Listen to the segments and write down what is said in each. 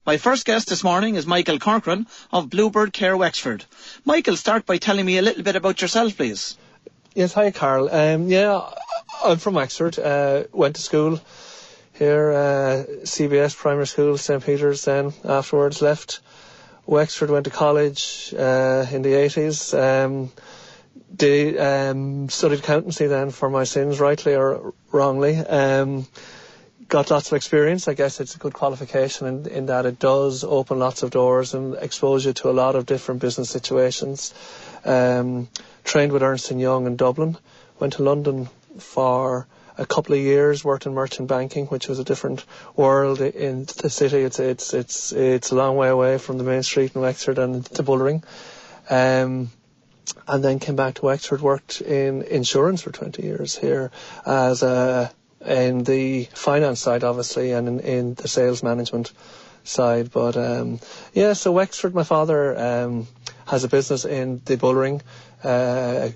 My first guest this morning is Michael Corcoran of Bluebird Care Wexford. Michael, start by telling me a little bit about yourself, please. Yes, hi Carl. I'm from Wexford. Went to school here, CBS Primary School, St Peter's. Then afterwards left Wexford, went to college in the 80s. Studied accountancy then for my sins, rightly or wrongly. Got lots of experience. I guess it's a good qualification in that it does open lots of doors and expose you to a lot of different business situations. Trained with Ernst & Young in Dublin. Went to London for a couple of years, worked in merchant banking, which was a different world in the city. It's a long way away from the main street in Wexford and to Bullring. And then came back to Wexford, worked in insurance for 20 years here as in the finance side, obviously, and in the sales management side. But so Wexford, my father has a business in the Bullring, a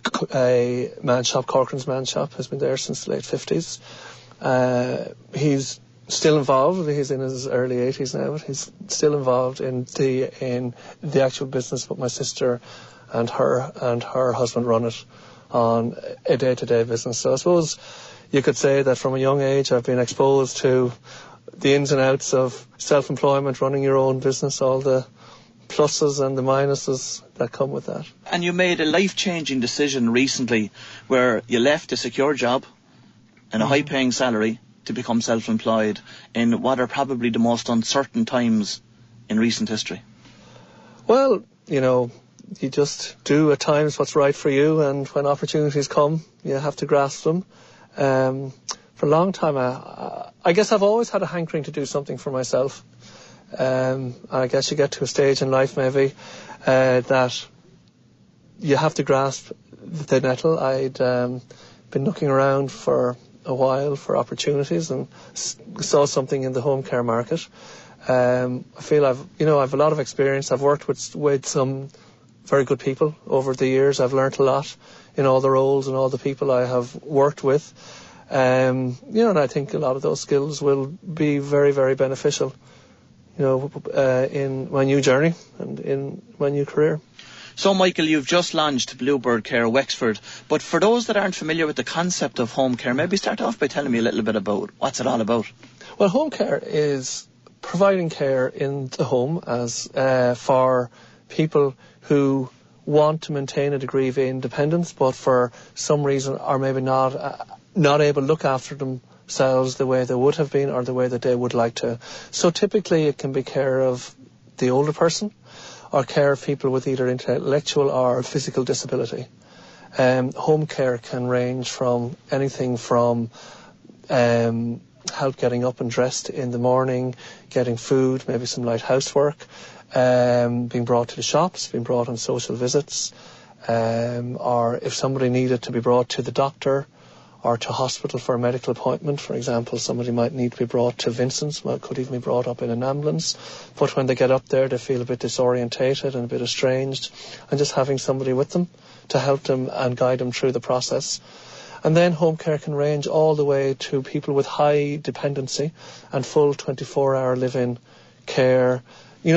man shop, Corcoran's man shop, has been there since the late 50s. He's still involved. He's in his early 80s now, but he's still involved in the actual business. But my sister and her husband run it on a day-to-day business. So I suppose you could say that from a young age I've been exposed to the ins and outs of self-employment, running your own business, all the pluses and the minuses that come with that. And you made a life-changing decision recently where you left a secure job and a high-paying salary to become self-employed in what are probably the most uncertain times in recent history. Well, you just do at times what's right for you, and when opportunities come, you have to grasp them. For a long time, I guess I've always had a hankering to do something for myself. I guess you get to a stage in life maybe that you have to grasp the nettle. I'd been looking around for a while for opportunities and saw something in the home care market. I feel I've a lot of experience. I've worked with some very good people over the years. I've learnt a lot in all the roles and all the people I have worked with. And I think a lot of those skills will be very, very beneficial, in my new journey and in my new career. So, Michael, you've just launched Bluebird Care Wexford, but for those that aren't familiar with the concept of home care, maybe start off by telling me a little bit about what's it all about. Well, home care is providing care in the home as for people who want to maintain a degree of independence, but for some reason are maybe not able to look after themselves the way they would have been or the way that they would like to. So typically it can be care of the older person or care of people with either intellectual or physical disability. Home care can range from anything from help getting up and dressed in the morning, getting food, maybe some light housework, being brought to the shops, being brought on social visits, or if somebody needed to be brought to the doctor or to hospital for a medical appointment. For example, somebody might need to be brought to Vincent's, could even be brought up in an ambulance, but when they get up there they feel a bit disorientated and a bit estranged, and just having somebody with them to help them and guide them through the process. And then home care can range all the way to people with high dependency and full 24-hour live-in care.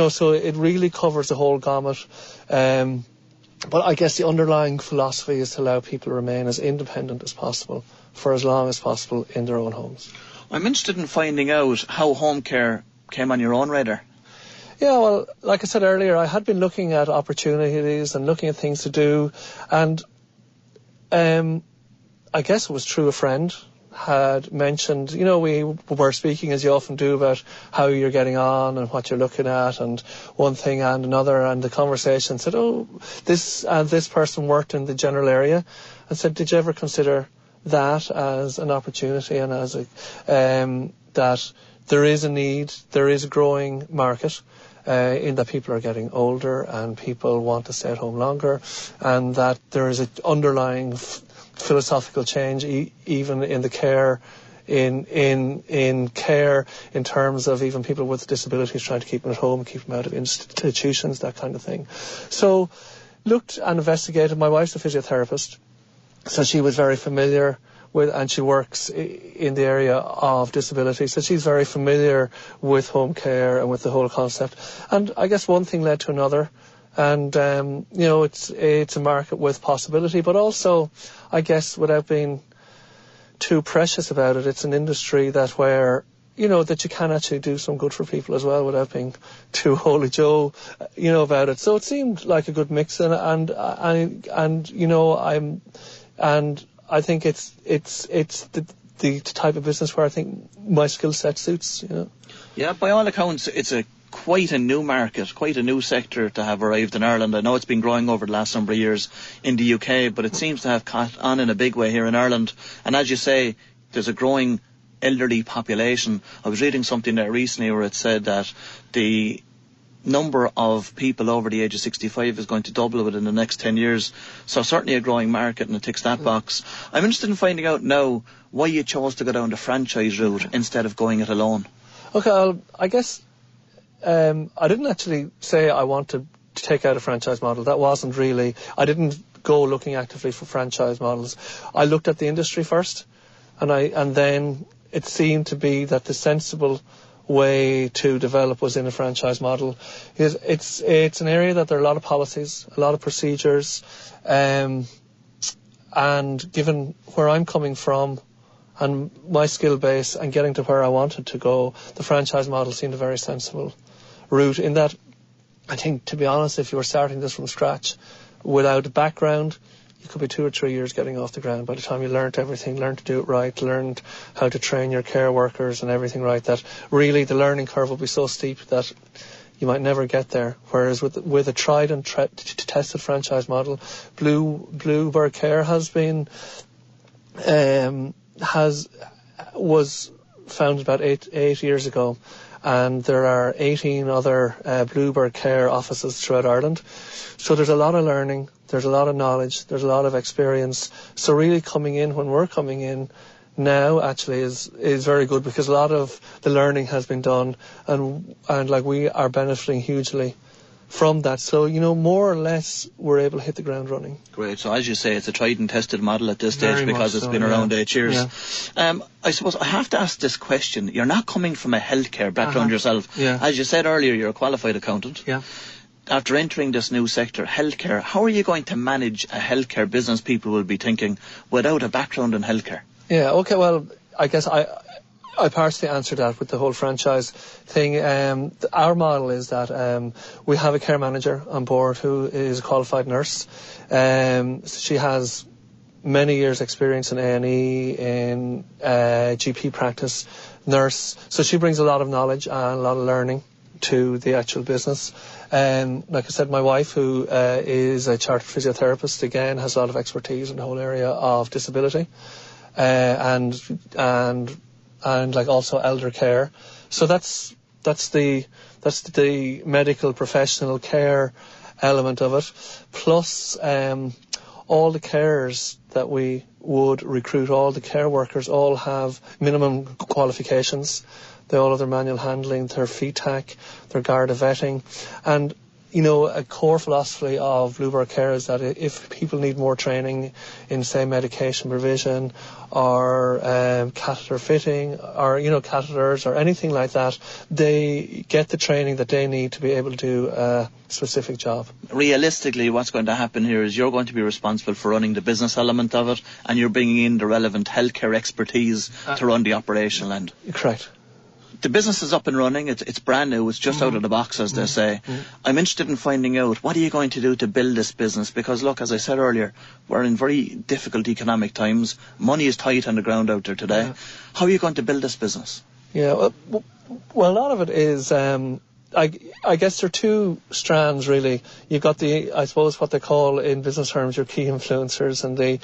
So it really covers the whole gamut. But I guess the underlying philosophy is to allow people to remain as independent as possible for as long as possible in their own homes. I'm interested in finding out how home care came on your own radar. Yeah, well, like I said earlier, I had been looking at opportunities and looking at things to do, and I guess it was through a friend had mentioned, we were speaking, as you often do, about how you're getting on and what you're looking at and one thing and another, and the conversation said, this person worked in the general area, and said, did you ever consider that as an opportunity and as that there is a need, there is a growing market in that people are getting older and people want to stay at home longer, and that there is an underlying philosophical change even in the care in care in terms of even people with disabilities, trying to keep them at home, keep them out of institutions, that kind of thing. So looked and investigated. My wife's a physiotherapist, so she was very familiar and she works in the area of disability, so she's very familiar with home care and with the whole concept. And I guess one thing led to another, and it's a market with possibility, but also, I guess, without being too precious about it, it's an industry that that you can actually do some good for people as well without being too holy Joe, about it. So it seemed like a good mix, and I think it's the type of business where I think my skill set suits. Yeah, by all accounts, it's quite a new market, quite a new sector to have arrived in Ireland. I know it's been growing over the last number of years in the UK, but it seems to have caught on in a big way here in Ireland. And as you say, there's a growing elderly population. I was reading something there recently where it said that the number of people over the age of 65 is going to double within the next 10 years. So certainly a growing market, and it ticks that box. I'm interested in finding out now why you chose to go down the franchise route instead of going it alone. Okay, I guess I didn't actually say I wanted to take out a franchise model. That wasn't really, I didn't go looking actively for franchise models. I looked at the industry first, and then it seemed to be that the sensible way to develop was in a franchise model. It's an area that there are a lot of policies, a lot of procedures, and given where I'm coming from and my skill base and getting to where I wanted to go, the franchise model seemed a very sensible route, in that I think, to be honest, if you were starting this from scratch without a background, you could be 2 or 3 years getting off the ground by the time you learnt everything, learned to do it right, learned how to train your care workers and everything right, that really the learning curve will be so steep that you might never get there. Whereas with a tried and tested franchise model, Bluebird Care was founded about eight years ago, and there are 18 other Bluebird Care offices throughout Ireland. So there's a lot of learning, there's a lot of knowledge, there's a lot of experience. So really coming in when we're coming in now actually is very good, because a lot of the learning has been done, and like we are benefiting hugely from that. So, more or less we're able to hit the ground running. Great. So as you say, it's a tried and tested model at this stage, Very because it's so, been around 8 years. Yeah. I suppose I have to ask this question. You're not coming from a healthcare background yourself. Yeah. As you said earlier, you're a qualified accountant. Yeah. After entering this new sector, healthcare, how are you going to manage a healthcare business, people will be thinking, without a background in healthcare? Yeah, okay, well, I guess I partially answered that with the whole franchise thing. Our model is that we have a care manager on board who is a qualified nurse. She has many years' experience in A&E, in GP practice, nurse. So she brings a lot of knowledge and a lot of learning to the actual business. Like I said, my wife, who is a chartered physiotherapist, again has a lot of expertise in the whole area of disability, and like also elder care. So that's the medical professional care element of it. Plus all the carers that we would recruit, all the care workers, all have minimum qualifications. They all have their manual handling, their FETAC, their Garda vetting. And, a core philosophy of Bluebird Care is that if people need more training in, say, medication provision or catheter fitting or, catheters or anything like that, they get the training that they need to be able to do a specific job. Realistically, what's going to happen here is you're going to be responsible for running the business element of it, and you're bringing in the relevant healthcare expertise to run the operational end. Correct. The business is up and running, it's brand new, it's just out of the box, as they say. I'm interested in finding out, what are you going to do to build this business? Because look, as I said earlier, we're in very difficult economic times. Money is tight on the ground out there today. Yeah. How are you going to build this business? Yeah, well, a lot of it is, I guess there are two strands really. You've got I suppose what they call in business terms your key influencers, and the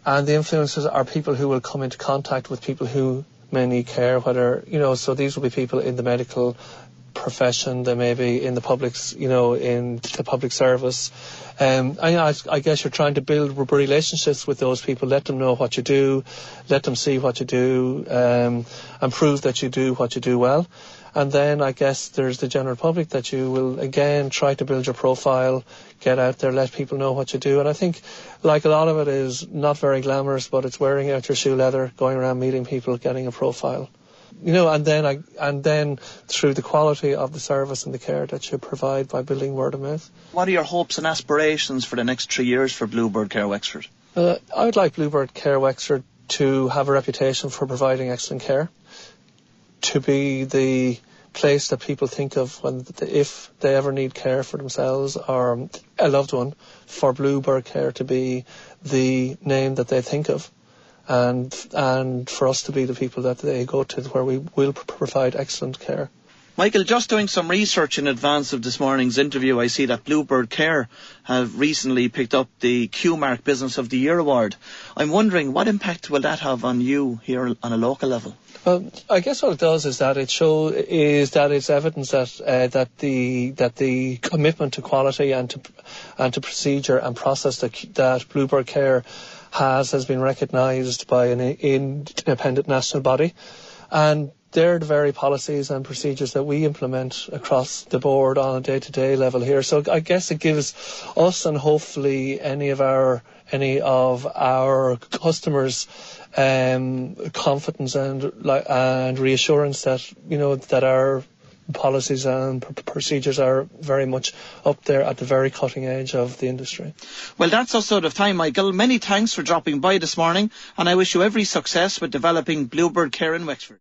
influencers are people who will come into contact with people who may need care, whether, so these will be people in the medical profession, they may be in the in the public service. I guess you're trying to build relationships with those people, let them know what you do, let them see what you do, and prove that you do what you do well. And then I guess there's the general public that you will, again, try to build your profile, get out there, let people know what you do. And I think, like, a lot of it is not very glamorous, but it's wearing out your shoe leather, going around meeting people, getting a profile. And then through the quality of the service and the care that you provide by building word of mouth. What are your hopes and aspirations for the next 3 years for Bluebird Care Wexford? I would like Bluebird Care Wexford to have a reputation for providing excellent care, to be the place that people think of if they ever need care for themselves or a loved one, for Bluebird Care to be the name that they think of, and for us to be the people that they go to, where we will provide excellent care. Michael, just doing some research in advance of this morning's interview, I see that Bluebird Care have recently picked up the Q-Mark Business of the Year award. I'm wondering, what impact will that have on you here on a local level? Well, I guess what it does is that it's evidence that the commitment to quality and to procedure and process that Bluebird Care has been recognised by an independent national body, and they're the very policies and procedures that we implement across the board on a day-to-day level here. So I guess it gives us, and hopefully any of our customers, confidence and reassurance that our policies and procedures are very much up there at the very cutting edge of the industry. Well, that's us out of time, Michael. Many thanks for dropping by this morning, and I wish you every success with developing Bluebird Care in Wexford.